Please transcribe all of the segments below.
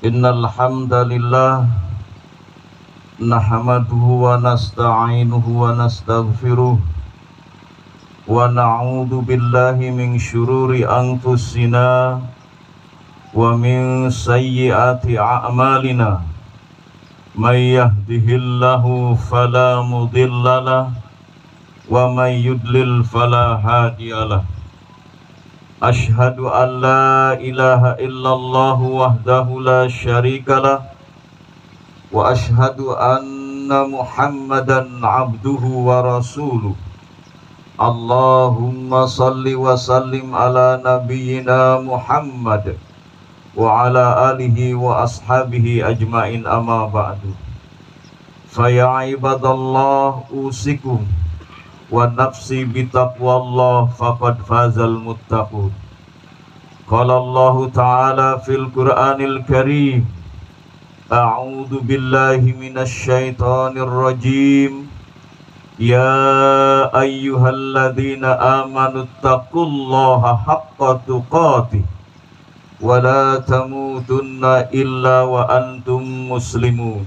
Innal hamdalillah nahmaduhu wa nasta'inuhu wa nastaghfiruh wa na'udzu billahi min syururi anfusina wa min sayyiati a'malina. May yahdihillahu fala mudhillalah wa may yudlil fala hadiyalah. Ashhadu an la ilaha illallah wahdahu la syarikalah wa ashhadu anna Muhammadan abduhu wa rasuluh. Allahumma salli wa sallim ala nabiyyina Muhammad wa ala alihi wa ashabihi ajmain, amma ba'du. Fa ya ibadallah usikum wa nafsi bitaqwallah faqad fazal muttaqun. Qala Allah ta'ala fil Qur'anil Karim, a'udzu billahi minasy syaithanir rajim. Ya ayyuhalladzina amanu taqullaha haqqa tuqatih wa la tamutunna illa wa antum muslimun.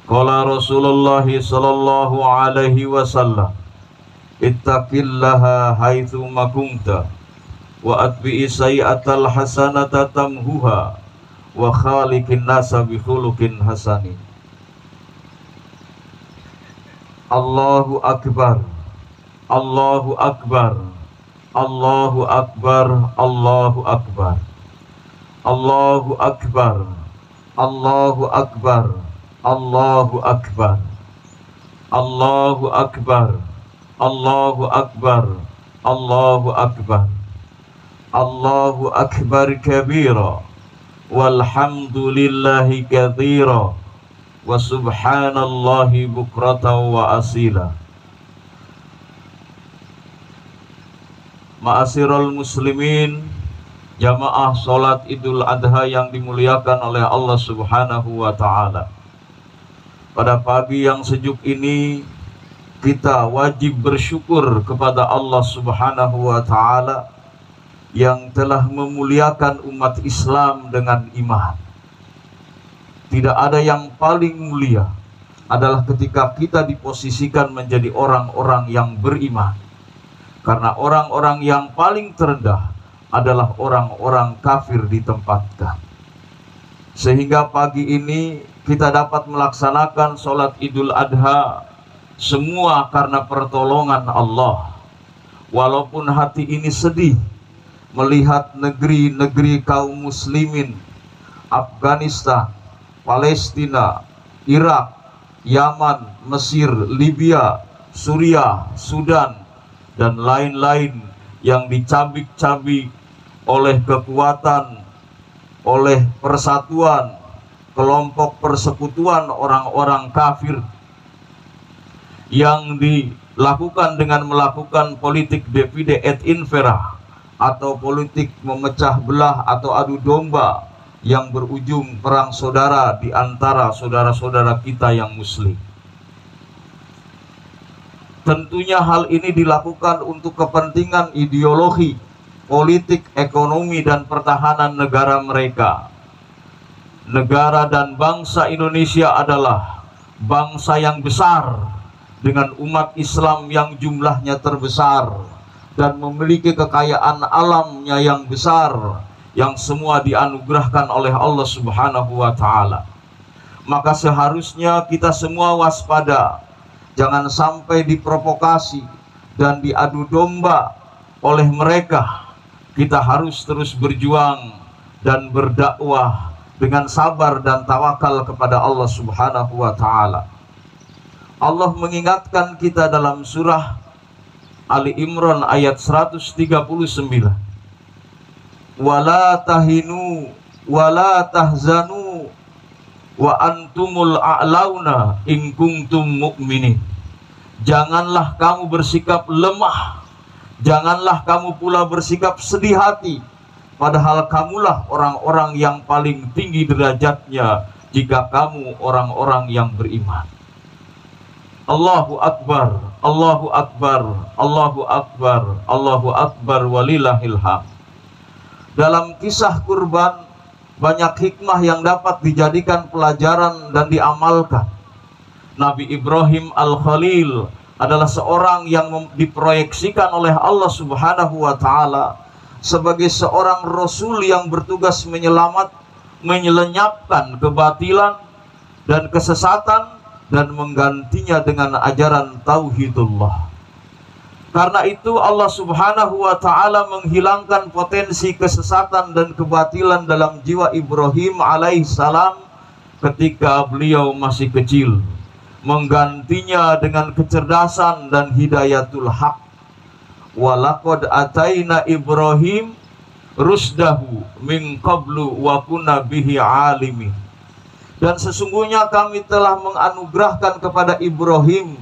Qala Rasulullah sallallahu alaihi wasallam, ittaqillaha haitsu ma kunta wa atbi'i sayyi'atal hasanata tamhuha wa khaliqin nasa bi khuluqin hasanin. Allahu akbar, Allahu akbar, Allahu akbar, Allahu akbar, Allahu akbar, Allahu akbar, Allahu akbar, Allahu akbar, Allahu akbar, Allahu akbar, Allahu akbar kabira walhamdulillahi katsira wa subhanallahi bukratan wa asila. Ma'asyiral muslimin, jamaah salat Idul Adha yang dimuliakan oleh Allah Subhanahu wa taala. Pada pagi yang sejuk ini kita wajib bersyukur kepada Allah Subhanahu wa ta'ala yang telah memuliakan umat Islam dengan iman. Tidak ada yang paling mulia adalah ketika kita diposisikan menjadi orang-orang yang beriman. Karena orang-orang yang paling terendah adalah orang-orang kafir ditempatkan. Sehingga pagi ini kita dapat melaksanakan sholat Idul Adha semua karena pertolongan Allah. Walaupun hati ini sedih melihat negeri-negeri kaum muslimin, Afghanistan, Palestina, Irak, Yaman, Mesir, Libya, Suriah, Sudan, dan lain-lain yang dicabik-cabik oleh kekuatan, oleh persatuan, kelompok persekutuan orang-orang kafir yang dilakukan dengan melakukan politik divide et impera atau politik memecah belah atau adu domba yang berujung perang saudara di antara saudara-saudara kita yang muslim. Tentunya hal ini dilakukan untuk kepentingan ideologi, politik, ekonomi, dan pertahanan negara mereka. Negara dan bangsa Indonesia adalah bangsa yang besar dengan umat Islam yang jumlahnya terbesar dan memiliki kekayaan alamnya yang besar, yang semua dianugerahkan oleh Allah Subhanahu wa ta'ala. Maka seharusnya kita semua waspada, jangan sampai diprovokasi dan diadu domba oleh mereka. Kita harus terus berjuang dan berdakwah dengan sabar dan tawakal kepada Allah Subhanahu wa ta'ala. Allah mengingatkan kita dalam surah Ali Imran ayat 139. Wala tahinu wala tahzanu wa antumul a'launa in kuntum mu'minin. Janganlah kamu bersikap lemah, janganlah kamu pula bersikap sedih hati, padahal kamulah orang-orang yang paling tinggi derajatnya jika kamu orang-orang yang beriman. Allahu Akbar, Allahu Akbar, Allahu Akbar, Allahu Akbar walillahil hamd. Dalam kisah kurban banyak hikmah yang dapat dijadikan pelajaran dan diamalkan. Nabi Ibrahim Al-Khalil adalah seorang yang diproyeksikan oleh Allah Subhanahu wa Ta'ala sebagai seorang rasul yang bertugas menyelenyapkan kebatilan dan kesesatan dan menggantinya dengan ajaran tauhidullah. Karena itu Allah Subhanahu wa Ta'ala menghilangkan potensi kesesatan dan kebatilan dalam jiwa Ibrahim alaihissalam ketika beliau masih kecil, menggantinya dengan kecerdasan dan hidayatul haq. Walaqad ataina Ibrahim rusdahu min qablu wa kunna bihi alimin. Dan sesungguhnya kami telah menganugerahkan kepada Ibrahim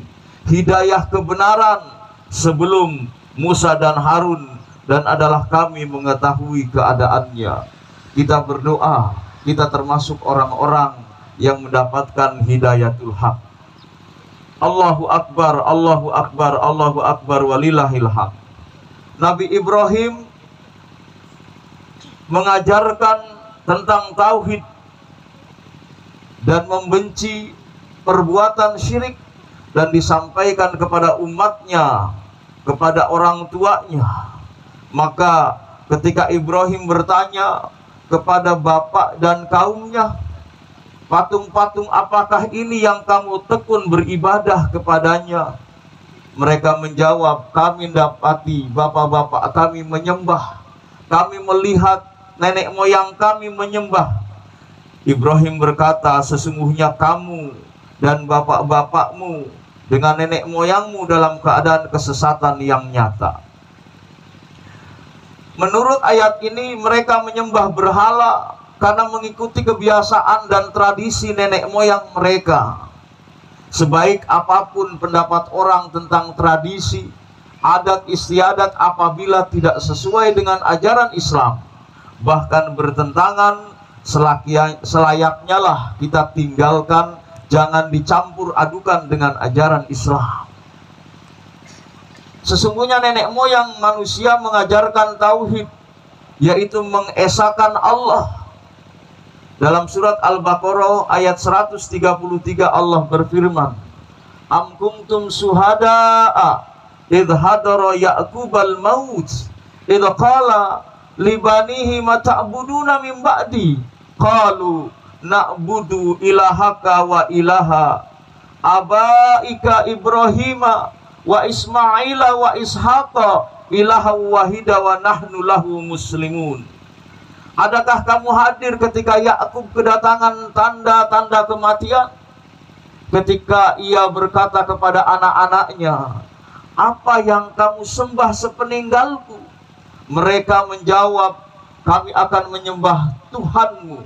hidayah kebenaran sebelum Musa dan Harun, dan adalah kami mengetahui keadaannya. Kita berdoa, kita termasuk orang-orang yang mendapatkan hidayatul haq. Allahu Akbar, Allahu Akbar, Allahu Akbar, walillahil haq. Nabi Ibrahim mengajarkan tentang tauhid dan membenci perbuatan syirik, dan disampaikan kepada umatnya, kepada orang tuanya. Maka ketika Ibrahim bertanya kepada bapak dan kaumnya, patung-patung apakah ini yang kamu tekun beribadah kepadanya? Mereka menjawab, kami dapati bapak-bapak kami menyembah, kami melihat nenek moyang kami menyembah. Ibrahim berkata, sesungguhnya kamu dan bapak-bapakmu dengan nenek moyangmu dalam keadaan kesesatan yang nyata. Menurut ayat ini, mereka menyembah berhala karena mengikuti kebiasaan dan tradisi nenek moyang mereka. Sebaik apapun pendapat orang tentang tradisi, adat istiadat, apabila tidak sesuai dengan ajaran Islam, bahkan bertentangan, selayaknya lah kita tinggalkan. Jangan dicampur adukan dengan ajaran Islam. Sesungguhnya nenek moyang manusia mengajarkan tauhid, yaitu mengesahkan Allah. Dalam surat Al-Baqarah ayat 133 Allah berfirman, Am kuntum suhada'a idh hadara Ya'qubal maut idh qala libanihi ma ta'buduna min ba'di qalu na'budu ilahaka wa ilaha abaika Ibrahima wa Ismaila wa Ishaqa ilaha wahida wa nahnu lahu muslimun. Adakah kamu hadir ketika Yakub kedatangan tanda-tanda kematian? Ketika ia berkata kepada anak-anaknya, apa yang kamu sembah sepeninggalku? Mereka menjawab, kami akan menyembah Tuhanmu,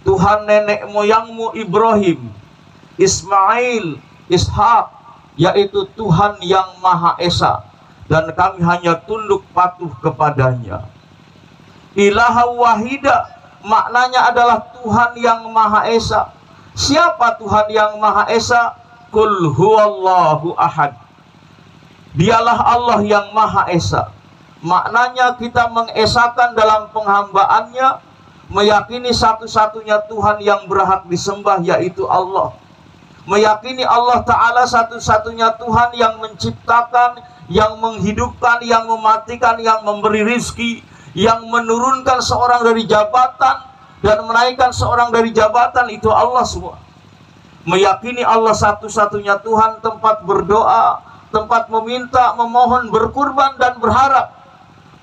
Tuhan nenek moyangmu Ibrahim, Ismail, Ishak, yaitu Tuhan yang Maha Esa, dan kami hanya tunduk patuh kepadanya. Ilaha wahida maknanya adalah Tuhan yang Maha Esa. Siapa Tuhan yang Maha Esa? Qul huwallahu ahad. Dialah Allah yang Maha Esa. Maknanya kita mengesahkan dalam penghambaannya, meyakini satu-satunya Tuhan yang berhak disembah, yaitu Allah. Meyakini Allah Ta'ala satu-satunya Tuhan yang menciptakan, yang menghidupkan, yang mematikan, yang memberi rizki, yang menurunkan seorang dari jabatan dan menaikkan seorang dari jabatan, itu Allah semua. Meyakini Allah satu-satunya Tuhan, tempat berdoa, tempat meminta, memohon, berkurban dan berharap.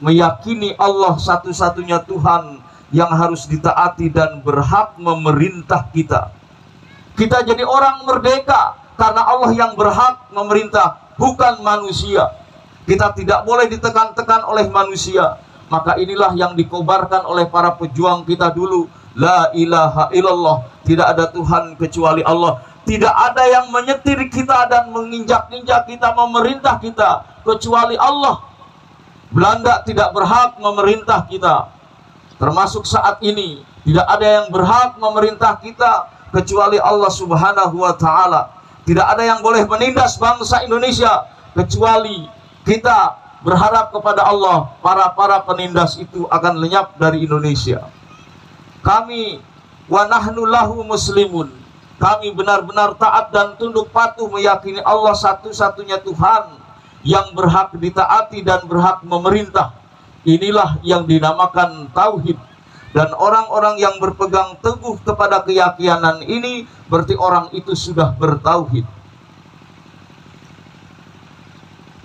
Meyakini Allah satu-satunya Tuhan yang harus ditaati dan berhak memerintah kita. Kita jadi orang merdeka karena Allah yang berhak memerintah, bukan manusia. Kita tidak boleh ditekan-tekan oleh manusia. Maka inilah yang dikobarkan oleh para pejuang kita dulu. La ilaha illallah, tidak ada Tuhan kecuali Allah. Tidak ada yang menyetir kita dan menginjak-injak kita, memerintah kita, kecuali Allah. Belanda tidak berhak memerintah kita. Termasuk saat ini, tidak ada yang berhak memerintah kita kecuali Allah Subhanahu wa Ta'ala. Tidak ada yang boleh menindas bangsa Indonesia kecuali kita berharap kepada Allah. Para penindas itu akan lenyap dari Indonesia. Kami wa nahnu lahu muslimun. Kami benar-benar taat dan tunduk patuh meyakini Allah satu-satunya Tuhan yang berhak ditaati dan berhak memerintah. Inilah yang dinamakan tauhid. Dan orang-orang yang berpegang teguh kepada keyakinan ini berarti orang itu sudah bertauhid.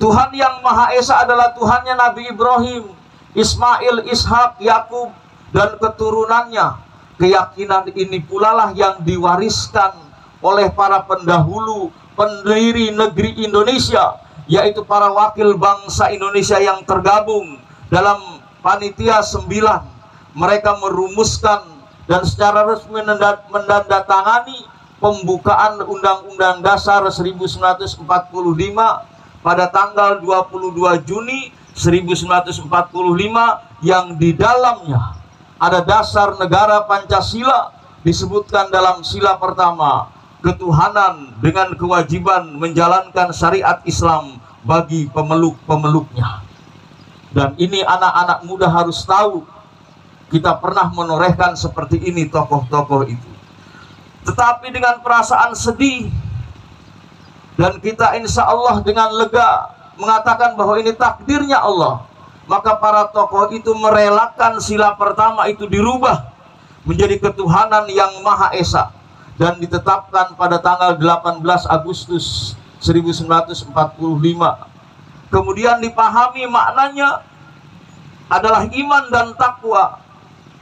Tuhan yang Maha Esa adalah Tuhannya Nabi Ibrahim, Ismail, Ishak, Yakub, dan keturunannya. Keyakinan ini pula lah yang diwariskan oleh para pendahulu pendiri negeri Indonesia, yaitu para wakil bangsa Indonesia yang tergabung dalam Panitia 9. Mereka merumuskan dan secara resmi menandatangani pembukaan Undang-Undang Dasar 1945 pada tanggal 22 Juni 1945 yang di dalamnya ada dasar negara Pancasila. Disebutkan dalam sila pertama, ketuhanan dengan kewajiban menjalankan syariat Islam bagi pemeluk-pemeluknya. Dan ini anak-anak muda harus tahu, kita pernah menorehkan seperti ini tokoh-tokoh itu. Tetapi dengan perasaan sedih, dan kita insya Allah dengan lega mengatakan bahwa ini takdirnya Allah, maka para tokoh itu merelakan sila pertama itu dirubah menjadi ketuhanan yang Maha Esa dan ditetapkan pada tanggal 18 Agustus 1945. Kemudian dipahami maknanya adalah iman dan takwa.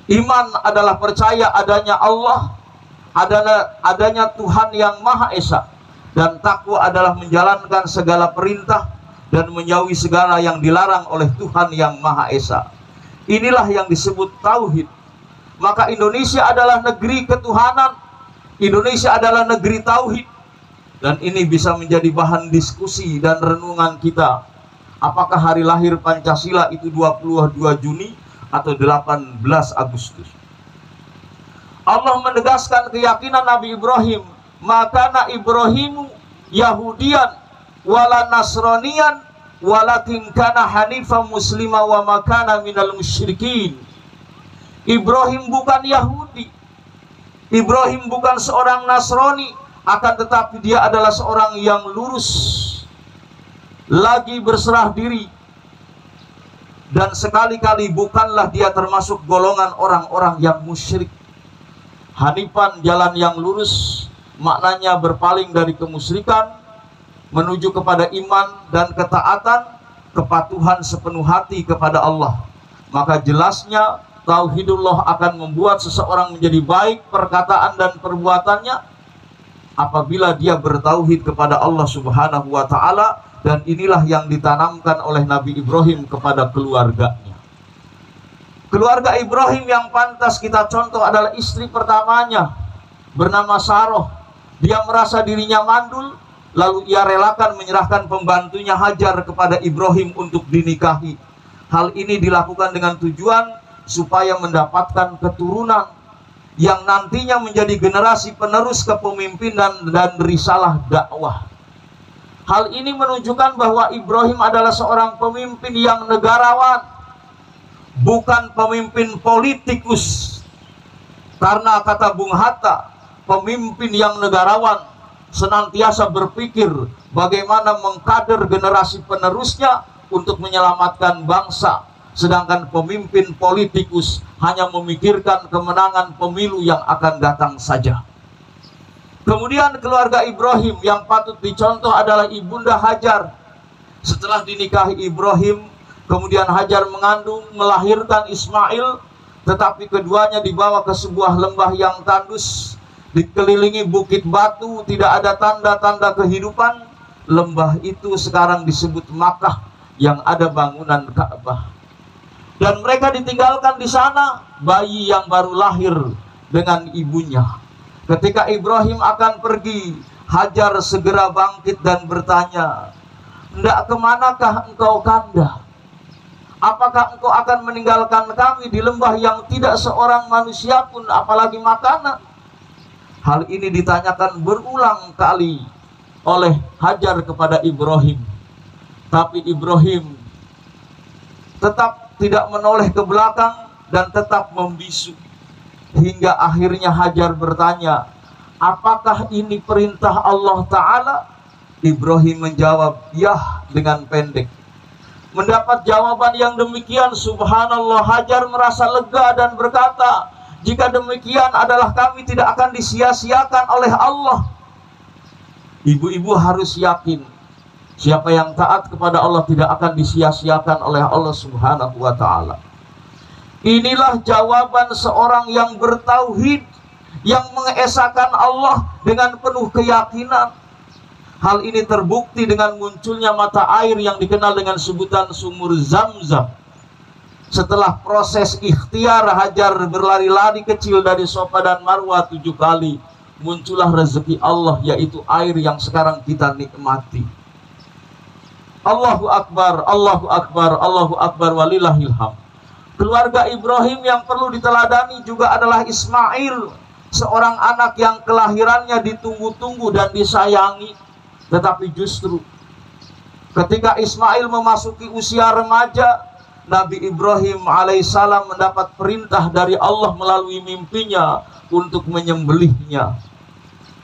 Iman adalah percaya adanya Allah, adanya Tuhan yang Maha Esa, dan takwa adalah menjalankan segala perintah dan menjauhi segala yang dilarang oleh Tuhan yang Maha Esa. Inilah yang disebut tauhid. Maka Indonesia adalah negeri ketuhanan, Indonesia adalah negeri tauhid. Dan ini bisa menjadi bahan diskusi dan renungan kita. Apakah hari lahir Pancasila itu 22 Juni atau 18 Agustus? Allah menegaskan keyakinan Nabi Ibrahim, makana Ibrahimu Yahudian wala Nasranian walakin kana hanifan muslima wa makana minal musyrikin. Ibrahim bukan Yahudi, Ibrahim bukan seorang Nasrani, akan tetapi dia adalah seorang yang lurus, lagi berserah diri, dan sekali-kali bukanlah dia termasuk golongan orang-orang yang musyrik. Hanifan, jalan yang lurus, maknanya berpaling dari kemusyrikan menuju kepada iman dan ketaatan, kepatuhan sepenuh hati kepada Allah. Maka jelasnya tauhidullah akan membuat seseorang menjadi baik perkataan dan perbuatannya apabila dia bertauhid kepada Allah Subhanahu wa Ta'ala. Dan inilah yang ditanamkan oleh Nabi Ibrahim kepada keluarganya. Keluarga Ibrahim yang pantas kita contoh adalah istri pertamanya, bernama Saroh. Dia merasa dirinya mandul, lalu ia relakan menyerahkan pembantunya Hajar kepada Ibrahim untuk dinikahi. Hal ini dilakukan dengan tujuan supaya mendapatkan keturunan yang nantinya menjadi generasi penerus kepemimpinan dan risalah dakwah. Hal ini menunjukkan bahwa Ibrahim adalah seorang pemimpin yang negarawan, bukan pemimpin politikus. Karena kata Bung Hatta, pemimpin yang negarawan senantiasa berpikir bagaimana mengkader generasi penerusnya untuk menyelamatkan bangsa. Sedangkan pemimpin politikus hanya memikirkan kemenangan pemilu yang akan datang saja. Kemudian keluarga Ibrahim yang patut dicontoh adalah Ibunda Hajar. Setelah dinikahi Ibrahim, kemudian Hajar mengandung, melahirkan Ismail, tetapi keduanya dibawa ke sebuah lembah yang tandus, dikelilingi bukit batu, tidak ada tanda-tanda kehidupan. Lembah itu sekarang disebut Makkah yang ada bangunan Ka'bah. Dan mereka ditinggalkan di sana, bayi yang baru lahir dengan ibunya. Ketika Ibrahim akan pergi, Hajar segera bangkit dan bertanya, "Hendak kemanakah engkau, Kanda? Apakah engkau akan meninggalkan kami di lembah yang tidak seorang manusia pun, apalagi makanan?" Hal ini ditanyakan berulang kali oleh Hajar kepada Ibrahim. Tapi Ibrahim tetap tidak menoleh ke belakang dan tetap membisu. Hingga akhirnya Hajar bertanya, apakah ini perintah Allah Ta'ala? Ibrahim menjawab, ya, dengan pendek. Mendapat jawaban yang demikian, subhanallah, Hajar merasa lega dan berkata, jika demikian adalah kami tidak akan disia-siakan oleh Allah. Ibu-ibu harus yakin, siapa yang taat kepada Allah tidak akan disia-siakan oleh Allah Subhanahu wa Ta'ala. Inilah jawaban seorang yang bertauhid, yang mengesahkan Allah dengan penuh keyakinan. Hal ini terbukti dengan munculnya mata air yang dikenal dengan sebutan sumur Zam-Zam. Setelah proses ikhtiar Hajar berlari-lari kecil dari Safa dan Marwah 7 kali, muncullah rezeki Allah, yaitu air yang sekarang kita nikmati. Allahu Akbar, Allahu Akbar, Allahu Akbar, walillahil hamd. Keluarga Ibrahim yang perlu diteladani juga adalah Ismail, seorang anak yang kelahirannya ditunggu-tunggu dan disayangi. Tetapi justru ketika Ismail memasuki usia remaja, Nabi Ibrahim alaihissalam mendapat perintah dari Allah melalui mimpinya untuk menyembelihnya.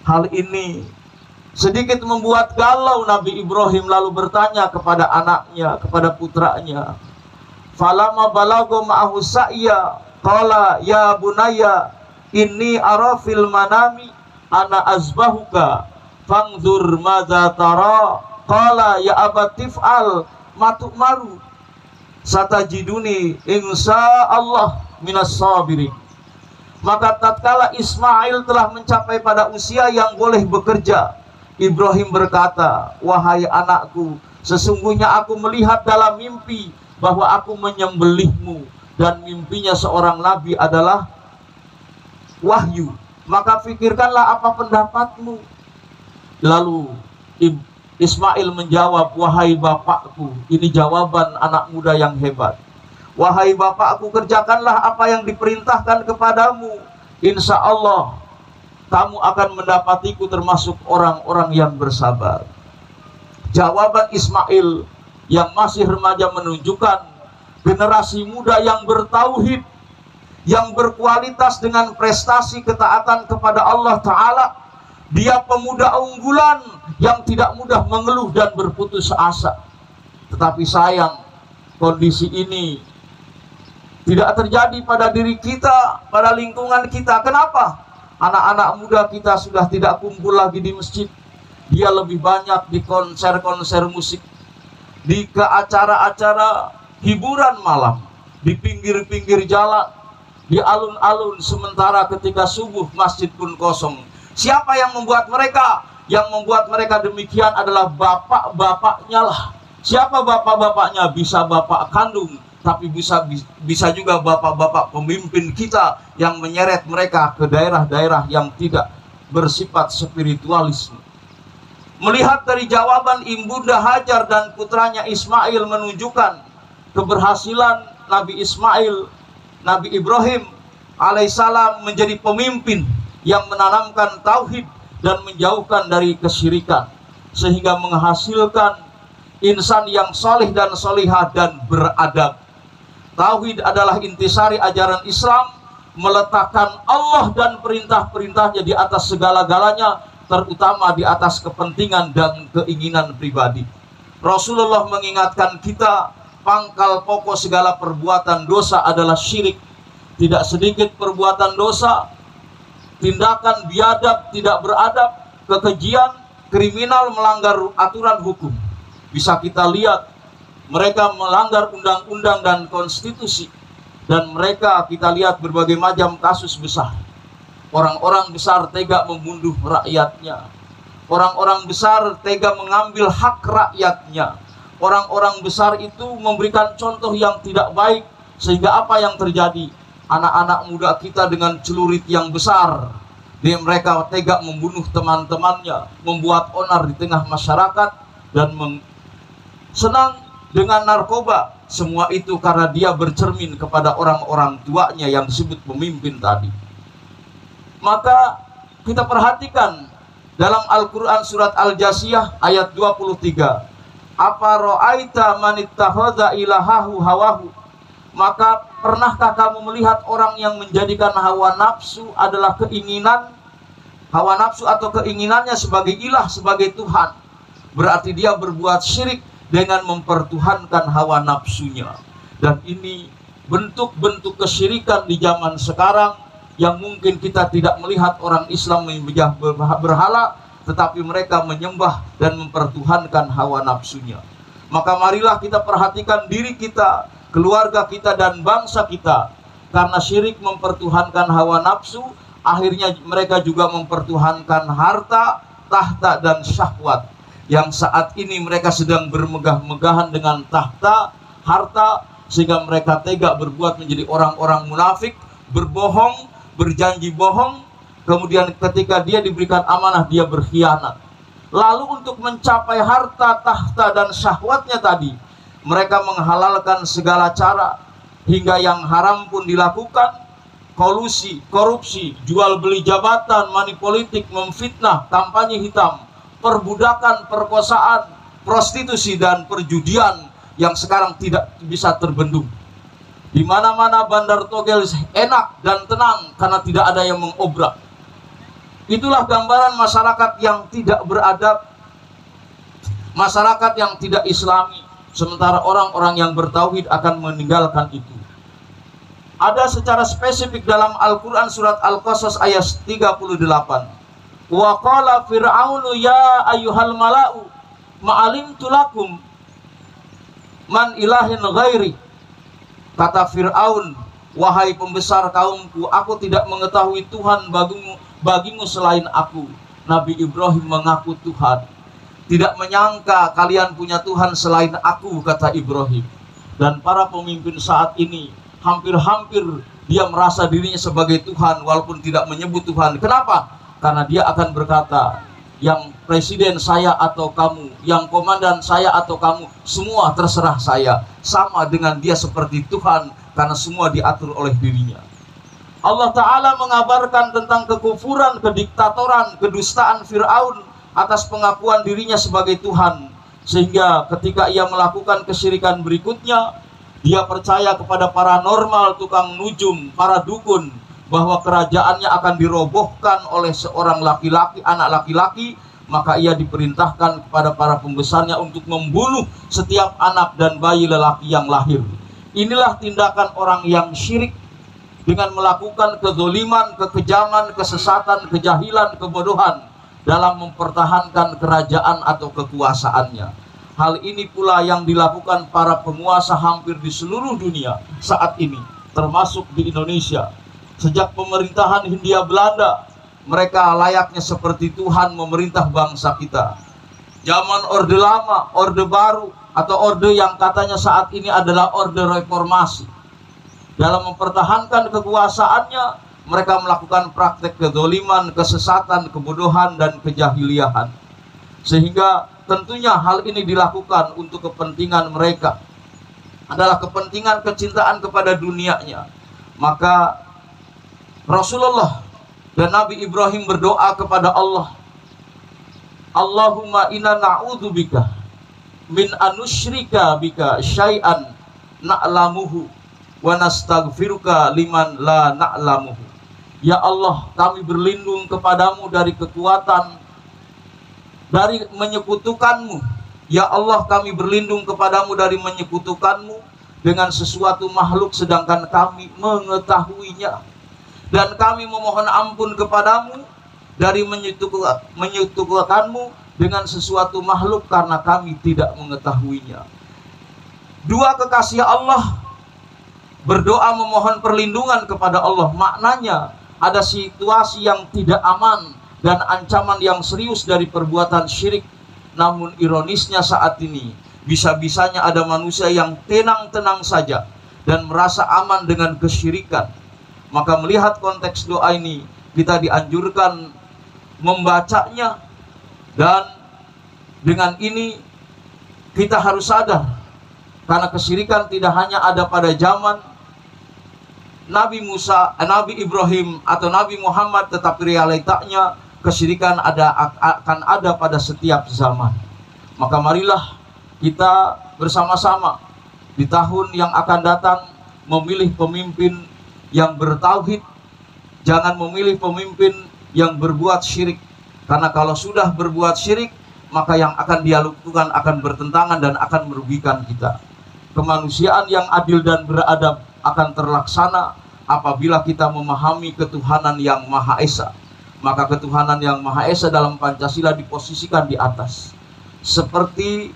Hal ini sedikit membuat galau Nabi Ibrahim, lalu bertanya kepada anaknya, kepada putranya, "Falama balago ma'ahu sa'ya, qala ya bunayya inni ara fil manami ana azbahuka fangdur madza tara, qala ya abatif'al matu'maru satajiduni insyaallah minas sabirin." Maka tatkala Ismail telah mencapai pada usia yang boleh bekerja, Ibrahim berkata, "Wahai anakku, sesungguhnya aku melihat dalam mimpi bahwa aku menyembelihmu, dan mimpinya seorang nabi adalah wahyu. Maka pikirkanlah apa pendapatmu." Lalu Ismail menjawab, "Wahai bapakku," ini jawaban anak muda yang hebat, "Wahai bapakku, kerjakanlah apa yang diperintahkan kepadamu. Insya Allah kamu akan mendapatiku termasuk orang-orang yang bersabar." Jawaban Ismail yang masih remaja menunjukkan generasi muda yang bertauhid, yang berkualitas dengan prestasi ketaatan kepada Allah Ta'ala. Dia pemuda unggulan yang tidak mudah mengeluh dan berputus asa. Tetapi sayang, kondisi ini tidak terjadi pada diri kita, pada lingkungan kita. Kenapa? Anak-anak muda kita sudah tidak kumpul lagi di masjid. Dia lebih banyak di konser-konser musik, di acara-acara hiburan malam, di pinggir-pinggir jalan, di alun-alun. Sementara ketika subuh masjid pun kosong. Siapa yang membuat mereka? Yang membuat mereka demikian adalah bapak-bapaknya lah. Siapa bapak-bapaknya? Bisa bapak kandung, tapi bisa juga bapak-bapak pemimpin kita yang menyeret mereka ke daerah-daerah yang tidak bersifat spiritualisme. Melihat dari jawaban Ibunda Hajar dan putranya Ismail menunjukkan keberhasilan Nabi Ismail, Nabi Ibrahim alaihissalam menjadi pemimpin yang menanamkan tauhid dan menjauhkan dari kesyirikan, sehingga menghasilkan insan yang soleh dan solihah dan beradab. Tauhid adalah intisari ajaran Islam, meletakkan Allah dan perintah-perintahnya di atas segala-galanya, terutama di atas kepentingan dan keinginan pribadi. Rasulullah mengingatkan kita, pangkal pokok segala perbuatan dosa adalah syirik. Tidak sedikit perbuatan dosa, tindakan biadab, tidak beradab, kekejian, kriminal, melanggar aturan hukum. Bisa kita lihat, mereka melanggar undang-undang dan konstitusi. Dan mereka kita lihat berbagai macam kasus besar. Orang-orang besar tega membunuh rakyatnya. Orang-orang besar tega mengambil hak rakyatnya. Orang-orang besar itu memberikan contoh yang tidak baik. Sehingga apa yang terjadi? Anak-anak muda kita dengan celurit yang besar, mereka tega membunuh teman-temannya, membuat onar di tengah masyarakat, dan senang dengan narkoba. Semua itu karena dia bercermin kepada orang-orang tuanya yang disebut pemimpin tadi. Maka kita perhatikan dalam Al-Quran surat Al-Jasiyah ayat 23. Apa ro'aita manittakhadha ilahahu hawahu. Maka Pernahkah kamu melihat orang yang menjadikan hawa nafsu adalah keinginan, hawa nafsu atau keinginannya sebagai ilah, sebagai Tuhan? Berarti dia berbuat syirik dengan mempertuhankan hawa nafsunya. Dan ini bentuk-bentuk kesyirikan di zaman sekarang yang mungkin kita tidak melihat orang Islam menyembah berhala, tetapi mereka menyembah dan mempertuhankan hawa nafsunya. Maka marilah kita perhatikan diri kita, keluarga kita, dan bangsa kita. Karena syirik mempertuhankan hawa nafsu, akhirnya mereka juga mempertuhankan harta, tahta, dan syahwat. Yang saat ini mereka sedang bermegah-megahan dengan tahta, harta, sehingga mereka tega berbuat menjadi orang-orang munafik, berbohong, berjanji bohong. Kemudian ketika dia diberikan amanah, dia berkhianat. Lalu untuk mencapai harta, tahta, dan syahwatnya tadi, mereka menghalalkan segala cara, hingga yang haram pun dilakukan. Kolusi, korupsi, jual beli jabatan, money politik, memfitnah, kampanye hitam, perbudakan, perkosaan, prostitusi, dan perjudian yang sekarang tidak bisa terbendung. Di mana-mana Bandar Togel enak dan tenang karena tidak ada yang mengobrak. Itulah gambaran masyarakat yang tidak beradab, masyarakat yang tidak islami, sementara orang-orang yang bertauhid akan meninggalkan itu. Ada secara spesifik dalam Al-Quran surat Al-Qasas ayat 38. Wa qala fir'aunu ya ayyuhal mala'u ma'alimtu lakum man ilahin ghairi. Kata Fir'aun, wahai pembesar kaumku, aku tidak mengetahui Tuhan bagimu selain aku. Nabi Ibrahim mengaku Tuhan. Tidak menyangka kalian punya Tuhan selain aku, kata Ibrahim. Dan para pemimpin saat ini hampir-hampir dia merasa dirinya sebagai Tuhan walaupun tidak menyebut Tuhan. Kenapa? Karena dia akan berkata, yang presiden saya atau kamu, yang komandan saya atau kamu, semua terserah saya. Sama dengan dia seperti Tuhan karena semua diatur oleh dirinya. Allah Ta'ala mengabarkan tentang kekufuran, kediktatoran, kedustaan Fir'aun atas pengakuan dirinya sebagai Tuhan. Sehingga ketika ia melakukan kesyirikan berikutnya, dia percaya kepada paranormal, tukang nujum, para dukun, bahwa kerajaannya akan dirobohkan oleh seorang laki-laki, anak laki-laki. Maka ia diperintahkan kepada para pembesarnya untuk membunuh setiap anak dan bayi lelaki yang lahir. Inilah tindakan orang yang syirik, dengan melakukan kezoliman, kekejaman, kesesatan, kejahilan, kebodohan dalam mempertahankan kerajaan atau kekuasaannya. Hal ini pula yang dilakukan para penguasa hampir di seluruh dunia saat ini, termasuk di Indonesia. Sejak pemerintahan Hindia Belanda, mereka layaknya seperti Tuhan memerintah bangsa kita. Zaman Orde Lama, Orde Baru, atau orde yang katanya saat ini adalah Orde Reformasi. Dalam mempertahankan kekuasaannya, mereka melakukan praktek kezoliman, kesesatan, kebodohan, dan kejahiliahan. Sehingga tentunya hal ini dilakukan untuk kepentingan mereka, adalah kepentingan kecintaan kepada dunianya. Maka Rasulullah dan Nabi Ibrahim berdoa kepada Allah, Allahumma inna na'udzubika min anusyrika bika syai'an na'lamuhu wa nastaghfiruka liman la na'lamuhu. Ya Allah, kami berlindung kepadamu dari kekuatan, dari menyekutukanmu. Ya Allah, kami berlindung kepadamu dari menyekutukanmu dengan sesuatu makhluk sedangkan kami mengetahuinya. Dan kami memohon ampun kepadamu dari menyekutukanmu dengan sesuatu makhluk karena kami tidak mengetahuinya. Dua kekasih Allah berdoa memohon perlindungan kepada Allah. Maknanya ada situasi yang tidak aman dan ancaman yang serius dari perbuatan syirik. Namun ironisnya saat ini bisa-bisanya ada manusia yang tenang-tenang saja dan merasa aman dengan kesyirikan. Maka melihat konteks doa ini, kita dianjurkan membacanya. Dan dengan ini kita harus sadar, karena kesyirikan tidak hanya ada pada zaman Nabi Ibrahim atau Nabi Muhammad, tetapi realitanya kesyirikan akan ada pada setiap zaman. Maka marilah kita bersama-sama di tahun yang akan datang memilih pemimpin yang bertauhid, jangan memilih pemimpin yang berbuat syirik. Karena kalau sudah berbuat syirik, maka yang akan dia lakukan akan bertentangan dan akan merugikan kita. Kemanusiaan yang adil dan beradab akan terlaksana apabila kita memahami ketuhanan yang Maha Esa. Maka ketuhanan yang Maha Esa dalam Pancasila diposisikan di atas. Seperti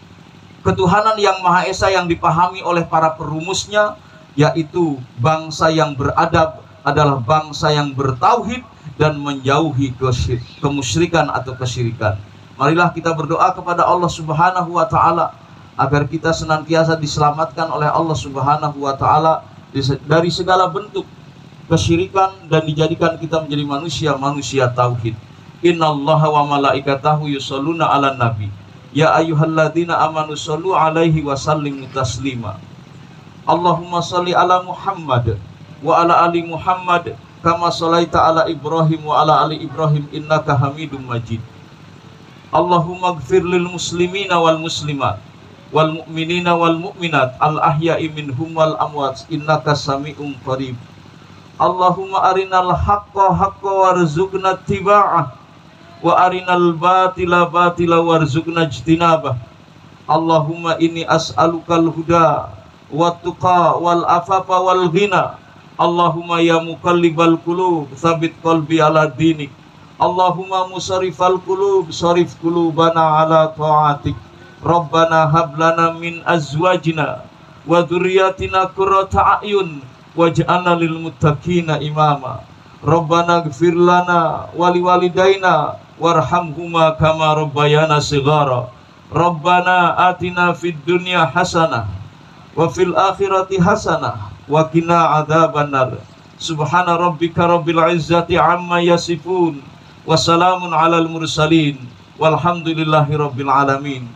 ketuhanan yang Maha Esa yang dipahami oleh para perumusnya, yaitu bangsa yang beradab adalah bangsa yang bertauhid dan menjauhi kemusyrikan atau kesyirikan. Marilah kita berdoa kepada Allah Subhanahu wa Ta'ala agar kita senantiasa diselamatkan oleh Allah Subhanahu wa Ta'ala dari segala bentuk kesyirikan dan dijadikan kita menjadi manusia tauhid. Innallaha wa malaikatahu yusholluna 'alan nabi. Ya ayyuhalladzina amanu shollu 'alaihi wa sallimu taslima. Allahumma sholli ala Muhammad wa ala ali Muhammad kama sholaita ala Ibrahim wa ala ali Ibrahim innaka Hamidum Majid. Allahumma ighfir lil muslimina wal muslimat wal mu'minina wal mu'minat al ahya'i minhum wal amwat innaka sami'un qarib. Allahumma arinal haqqa haqqa warzuqna ittiba'ah wa arinal batila batila warzuqna ijtinabah. Allahumma inni as'alukal huda wat tuqa wal afafa wal ghina. Allahumma ya muqallibal qulub tsabit qalbi ala dinik. Allahumma musarrifal qulub sarif qulubana ala ta'atik. Rabbana hab lana min azwajina wa dzurriyyatina qurrata a'yun waj'alna lil muttaqina imama. Rabbana ighfir lana wa liwalidayna warhamhuma kama rabbayana shighara. Rabbana atina fid dunya hasanah wa fil akhirati hasanah wa qina adzabannar. Subhana rabbika rabbil izzati amma yasifun wa salamun alal mursalin walhamdulillahi rabbil alamin.